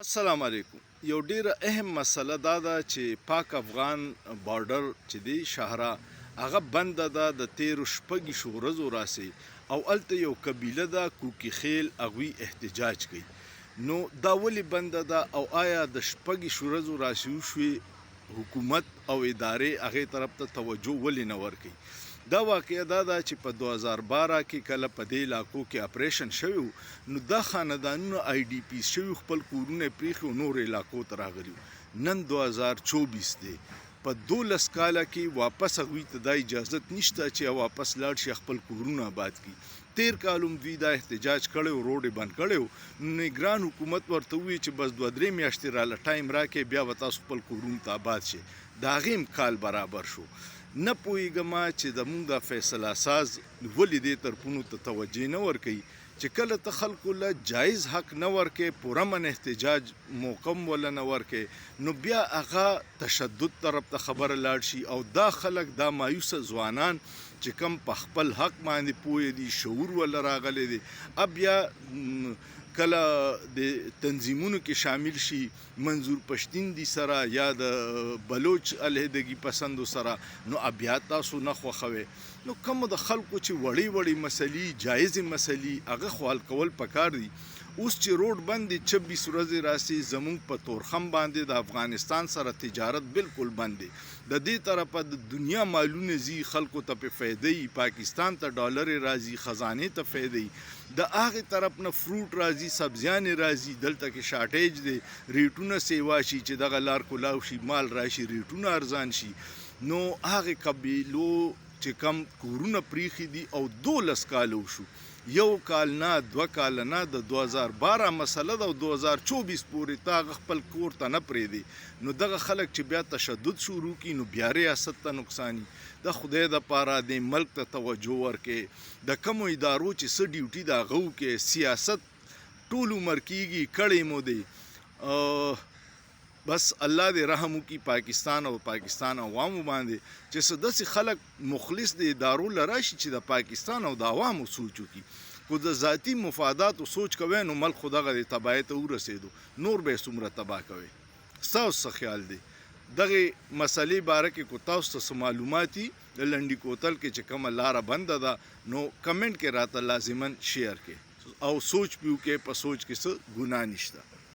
السلام علیکم. یو ډیره اهم مسله دا ده چې پاک افغان بارډر چې دی شهره هغه بنده ده د تیرو شپږیشو ورځو راسي او هلته یو قبیله ده کوکي خیل هغوی احتجاج کوي. نو دا ولې بنده ده او آیا د شپږیشو ورځو راسي وشوې حکومت او ادارې هغې طرف ته توجه ولې نه ورکوي؟ دا واقعه دا ده چې په 2012 کې کله په دې علاقو کې اپریشن شوی و نو دا خاندانونه آی ډي پی شوي خپل کورونه پریښي او نورو علاقو ته راغلي وو. نن 2024 دی، په 12 کاله کې واپس هغوی ته دا اجازت نشته چې واپس لاړ شي خپل کورونه آباد کړي. تیر کال هم دوی دا احتجاج کړی و، روډ یې بند کړی و. نو نګران حکومت ورته وویل چې بس 2-3 میاشتې راله ټایم راکړئ، بیا به تاسو خپل کورونو ته آباد شئ. د هغې هم کال برابر شو. نه پوهېږم چې زموږ د فیصله ساز ولې دې طرفونو ته توجه نه ورکوي چې کله ته خلکو له جایز حق نه ورکې، پوره من احتجاج موقع هم وله نه ورکې، نو بیا هغه تشدد طرف ته خبره لاړ شي او دا خلک، دا مایوسه ځوانان چې کم په خپل حق باندې پوه دي، شعور وله راغلی دی، بیا کله د تنظیمونو کې شامل شي منظور پشتین سره یا د بلوچ علیحدګي پسندو سره، نو بیا تاسو نه خوښوئ. نو کومو د خلکو چې وړې مسلې، جایزې مسلې، هغه خو حل کول پکار دي. اوس چې روډ بند دی، 26 ورځې راسي، زموږ په تورخم باندې د افغانستان سره تجارت بالکل بند دی. د دې طرفه د دنیا مالونه ځي، خلکو ته پې فایده، پاکستان ته ډالرې راځي، خزانې ته فایده، د هغې طرف نه فروټ راځي، سبزیانې راځي، دلته کې شارټیج دی، ریټونه سیوا شي چې دغه لار کولاو شي، مال راشي، ریټونه ارزان شي. نو هغې قبیلو چې کم کورونه پریښي دي او 12 کاله وشو، یو کال نه، 2 کاله نه، د 2012 مسله ده او 2024 پورې ته هغه خپل کور ته نه پرېږدي. نو دغه خلک چې بیا تشدد شروع کړي نو بیا ریاست ته نقصاني. د خدای دپاره د ملک ته توجه ورکړي، د کومو ادارو چې څه ډیوټي د هغه وکړي. سیاست ټول عمر کېږي، کړی مو دی. بس الله دې رحم وکړي پاکستان او پاکستان عوامو باندې چې څه داسې خلک مخلص د ادارو له راشي چې د پاکستان او د عوامو سوچ وکړي. خو د ذاتي مفاداتو سوچ کوئ نو ملک خو دغه د تباهۍ ته ورسېدو، نور به یې څومره تباه کوئ. ستاسو څه خیال دی دغې مسلې باره کې؟ کو تاسو ته څه معلومات دي د لنډي کوتل کې چې کومه لاره بنده ده نو کمنټ کې راته لازما شیر کړئ او سوچ پې وکړئ، په سوچ کې څه ګناه نشته.